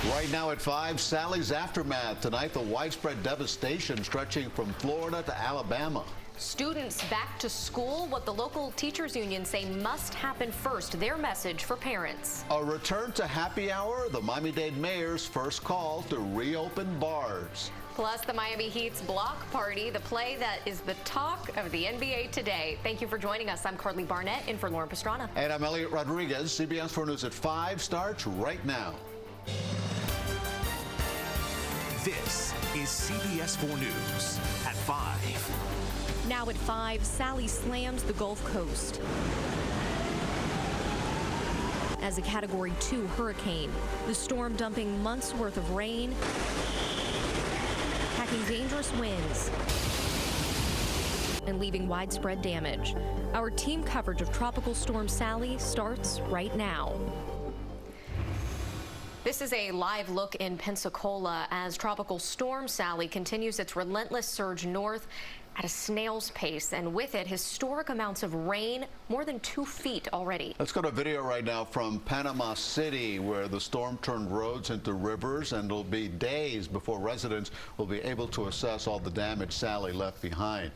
Right now at 5, Sally's aftermath. Tonight, the widespread devastation stretching from Florida to Alabama. Students back to school, what the local teachers union say must happen first. Their message for parents. A return to happy hour, the Miami-Dade mayor's first call to reopen bars. Plus, the Miami Heat's block party, the play that is the talk of the NBA today. Thank you for joining us. I'm Carly Barnett, in for Lauren Pastrana. And I'm Elliot Rodriguez. CBS 4 News at 5 starts right now. This is CBS 4 News at 5. Now at 5, Sally slams the Gulf Coast as a Category 2 hurricane. The storm dumping months' worth of rain, packing dangerous winds, and leaving widespread damage. Our team coverage of Tropical Storm Sally starts right now. This is a live look in Pensacola as Tropical Storm Sally continues its relentless surge north at a snail's pace, and with it, historic amounts of rain, more than 2 feet already. Let's go to video right now from Panama City, where the storm turned roads into rivers, and it'll be days before residents will be able to assess all the damage Sally left behind.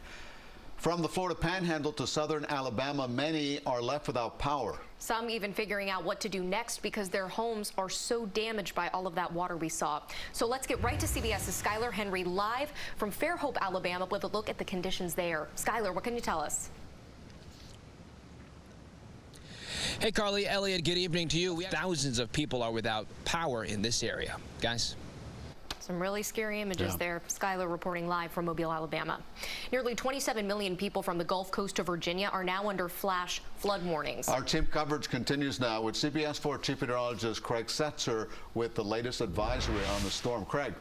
From the Florida Panhandle to southern Alabama, many are left without power. Some even figuring out what to do next because their homes are so damaged by all of that water we saw. So let's get right to CBS's Skylar Henry live from Fairhope, Alabama, with a look at the conditions there. Skylar, what can you tell us? Hey, Carly, Elliot, good evening to you. Thousands of people are without power in this area. Guys? Some really scary images there. Skylar reporting live from Mobile, Alabama. Nearly 27 million people from the Gulf Coast to Virginia are now under flash flood warnings. Our team coverage continues now with CBS 4 Chief Meteorologist Craig Setzer with the latest advisory on the storm. Craig.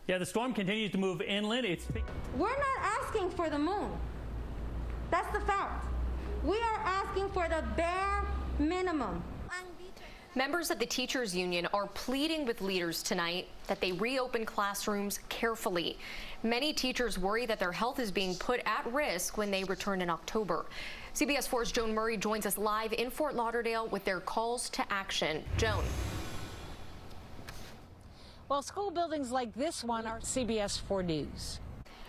Yeah, the storm continues to move inland. We're not asking for the moon. That's the fact. We are asking for the bare minimum. Members of the teachers union are pleading with leaders tonight that they reopen classrooms carefully. Many teachers worry that their health is being put at risk when they return in October. CBS 4's Joan Murray joins us live in Fort Lauderdale with their calls to action. Joan. Well, school buildings like this one are CBS 4 News.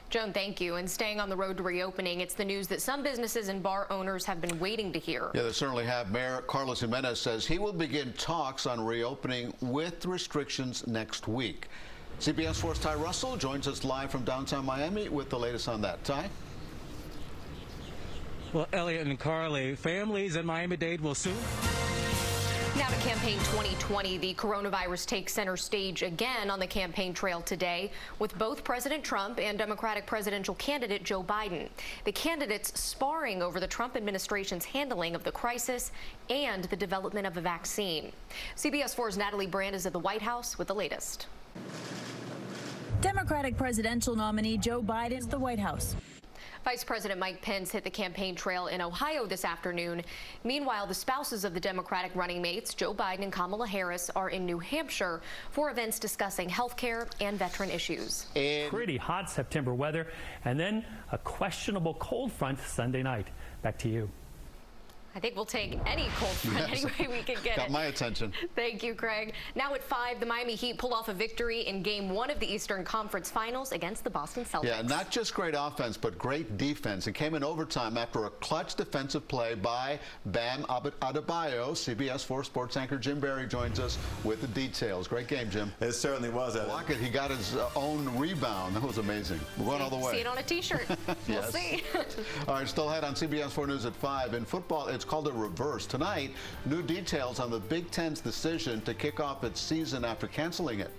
Joan, thank you. And staying on the road to reopening, it's the news that some businesses and bar owners have been waiting to hear. Yeah, they certainly have. Mayor Carlos Jimenez says he will begin talks on reopening with restrictions next week. CBS 4's Ty Russell joins us live from downtown Miami with the latest on that. Ty? Well, Elliot and Carly, families in Miami-Dade will soon. Now to Campaign 2020, the coronavirus takes center stage again on the campaign trail today with both President Trump and Democratic presidential candidate Joe Biden. The candidates sparring over the Trump administration's handling of the crisis and the development of a vaccine. CBS 4's Natalie Brand is at the White House with the latest. Democratic presidential nominee Joe Biden is the White House. Vice President Mike Pence hit the campaign trail in Ohio this afternoon. Meanwhile, the spouses of the Democratic running mates, Joe Biden and Kamala Harris, are in New Hampshire for events discussing health care and veteran issues. Pretty hot September weather, and then a questionable cold front Sunday night. Back to you. I think we'll take any cold front any way we can get Got my attention. Thank you, Craig. Now at 5, the Miami Heat pulled off a victory in Game 1 of the Eastern Conference Finals against the Boston Celtics. Yeah, not just great offense, but great defense. It came in overtime after a clutch defensive play by Bam Adebayo. CBS 4 sports anchor Jim Barry joins us with the details. Great game, Jim. It certainly was. Lockett, he got his own rebound. That was amazing. We're going all the way. See it on a T-shirt. We'll see. All right, still ahead on CBS 4 News at 5. In football, it's called a reverse. Tonight, new details on the Big Ten's decision to kick off its season after canceling it.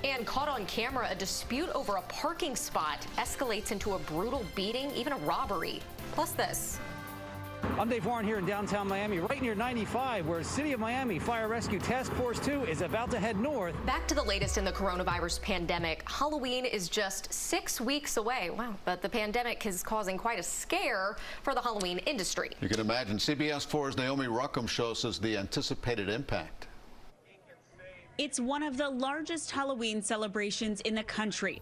And caught on camera, a dispute over a parking spot escalates into a brutal beating, even a robbery. Plus this. I'm Dave Warren here in downtown Miami, right near 95, where City of Miami Fire Rescue Task Force 2 is about to head north. Back to the latest in the coronavirus pandemic. Halloween is just 6 weeks away. Wow, but the pandemic is causing quite a scare for the Halloween industry. You can imagine. CBS 4's Naomi Ruckham shows us the anticipated impact. It's one of the largest Halloween celebrations in the country.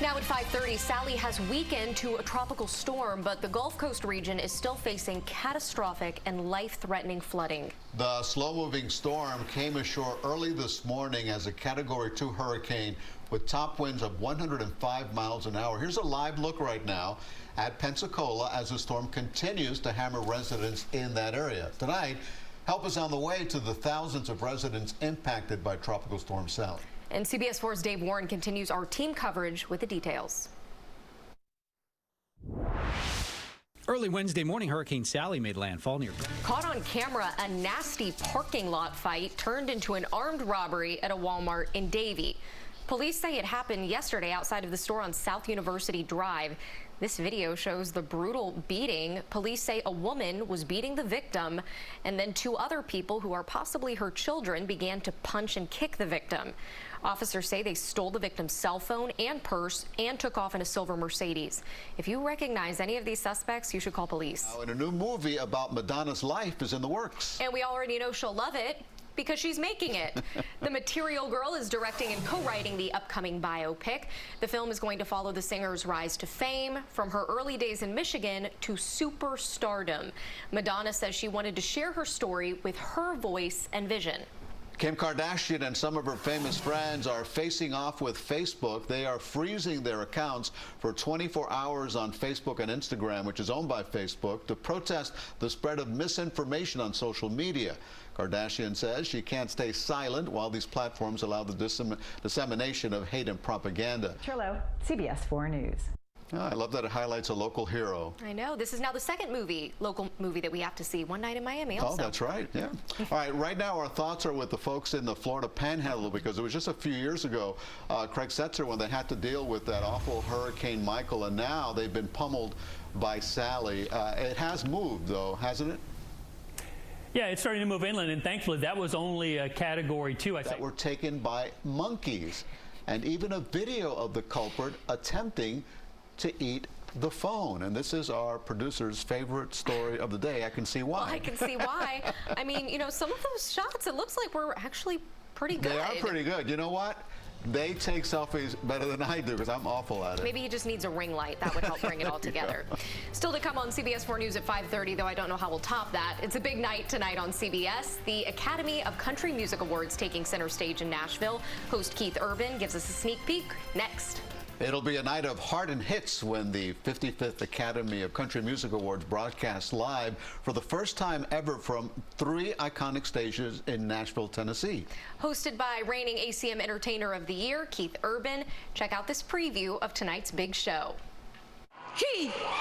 Now at 5:30, Sally has weakened to a tropical storm, but the Gulf Coast region is still facing catastrophic and life-threatening flooding. The slow-moving storm came ashore early this morning as a Category 2 hurricane with top winds of 105 miles an hour. Here's a live look right now at Pensacola as the storm continues to hammer residents in that area. Tonight, help is on the way to the thousands of residents impacted by Tropical Storm Sally. And CBS 4's Dave Warren continues our team coverage with the details. Early Wednesday morning, Hurricane Sally made landfall near. Caught on camera, a nasty parking lot fight turned into an armed robbery at a Walmart in Davie. Police say it happened yesterday outside of the store on South University Drive. This video shows the brutal beating. Police say a woman was beating the victim, and then two other people who are possibly her children began to punch and kick the victim. Officers say they stole the victim's cell phone and purse and took off in a silver Mercedes. If you recognize any of these suspects, you should call police. And a new movie about Madonna's life is in the works. And we already know she'll love it because she's making it. The Material Girl is directing and co-writing the upcoming biopic. The film is going to follow the singer's rise to fame from her early days in Michigan to superstardom. Madonna says she wanted to share her story with her voice and vision. Kim Kardashian and some of her famous friends are facing off with Facebook. They are freezing their accounts for 24 hours on Facebook and Instagram, which is owned by Facebook, to protest the spread of misinformation on social media. Kardashian says she can't stay silent while these platforms allow the dissemination of hate and propaganda. Churlo, CBS 4 News. Oh, I love that it highlights a local hero. I know. This is now the second local movie that we have to see. One Night in Miami also. Oh, that's right. Yeah. All right. Right now, our thoughts are with the folks in the Florida Panhandle because it was just a few years ago, Craig Setzer, when they had to deal with that awful Hurricane Michael, and now they've been pummeled by Sally. It has moved, though, hasn't it? Yeah, it's starting to move inland, and thankfully that was only a Category 2, I think. That were taken by monkeys, and even a video of the culprit attempting to eat the phone. And this is our producer's favorite story of the day. I can see why. Well, I can see why. I mean, you know, some of those shots, it looks like we're actually pretty good. They are pretty good. You know what? They take selfies better than I do because I'm awful at it. Maybe he just needs a ring light. That would help bring it all together. Still to come on CBS 4 News at 5:30, though I don't know how we'll top that. It's a big night tonight on CBS. The Academy of Country Music Awards taking center stage in Nashville. Host Keith Urban gives us a sneak peek next. It'll be a night of heart and hits when the 55th Academy of Country Music Awards broadcasts live for the first time ever from 3 iconic stages in Nashville, Tennessee. Hosted by reigning ACM Entertainer of the Year, Keith Urban. Check out this preview of tonight's big show. Keith Urban!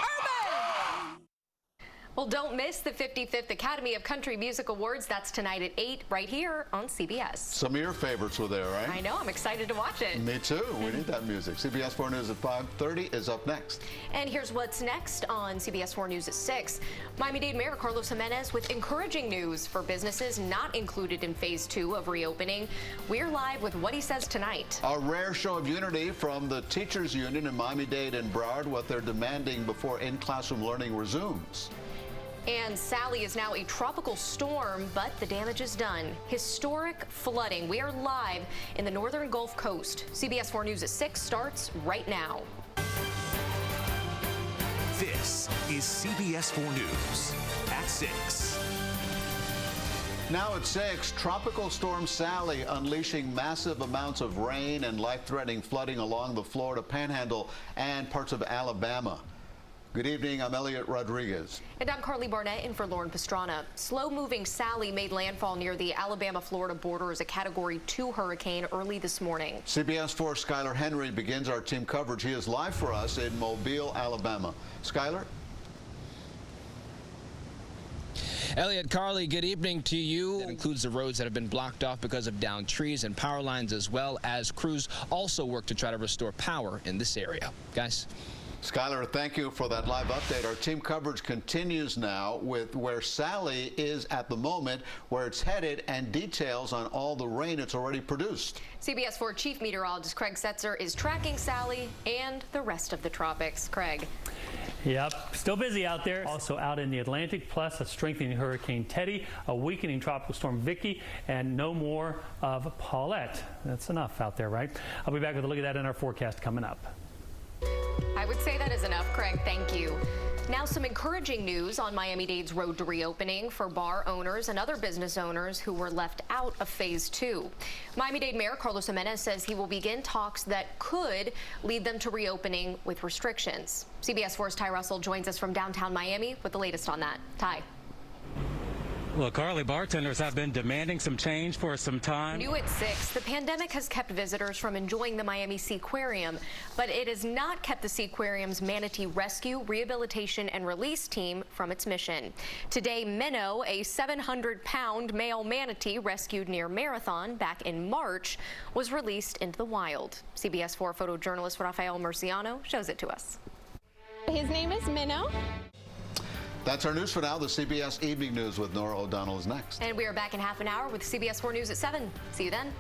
Well, don't miss the 55th Academy of Country Music Awards. That's tonight at 8 right here on CBS. Some of your favorites were there, right? I know. I'm excited to watch it. Me too. We need that music. CBS 4 News at 5:30 is up next. And here's what's next on CBS 4 News at 6. Miami-Dade Mayor Carlos Jimenez with encouraging news for businesses not included in Phase 2 of reopening. We're live with what he says tonight. A rare show of unity from the teachers union in Miami-Dade and Broward, what they're demanding before in-classroom learning resumes. And Sally is now a tropical storm, but the damage is done. Historic flooding. We are live in the northern Gulf Coast. CBS 4 News at 6 starts right now. This is CBS 4 News at 6. Now at 6, Tropical Storm Sally unleashing massive amounts of rain and life-threatening flooding along the Florida Panhandle and parts of Alabama. Good evening, I'm Elliot Rodriguez. And I'm Carly Barnett in for Lauren Pastrana. Slow-moving Sally made landfall near the Alabama-Florida border as a Category 2 hurricane early this morning. CBS 4 Skylar Henry begins our team coverage. He is live for us in Mobile, Alabama. Skylar? Elliot, Carly, good evening to you. That includes the roads that have been blocked off because of downed trees and power lines, as well as crews also work to try to restore power in this area. Guys? Skylar, thank you for that live update. Our team coverage continues now with where Sally is at the moment, where it's headed, and details on all the rain it's already produced. CBS 4 Chief Meteorologist Craig Setzer is tracking Sally and the rest of the tropics. Craig. Yep, still busy out there. Also out in the Atlantic, plus a strengthening Hurricane Teddy, a weakening Tropical Storm Vicky, and no more of Paulette. That's enough out there, right? I'll be back with a look at that in our forecast coming up. I would say that is enough, Craig. Thank you. Now, some encouraging news on Miami-Dade's road to reopening for bar owners and other business owners who were left out of Phase 2. Miami-Dade Mayor Carlos Jimenez says he will begin talks that could lead them to reopening with restrictions. CBS 4's Ty Russell joins us from downtown Miami with the latest on that. Ty. Well, Carly, bartenders have been demanding some change for some time. New at 6, the pandemic has kept visitors from enjoying the Miami Seaquarium, but it has not kept the Seaquarium's manatee rescue, rehabilitation, and release team from its mission. Today, Minnow, a 700-pound male manatee rescued near Marathon back in March, was released into the wild. CBS 4 photojournalist Rafael Murciano shows it to us. His name is Minnow. That's our news for now. The CBS Evening News with Nora O'Donnell is next. And we are back in half an hour with CBS 4 News at 7. See you then.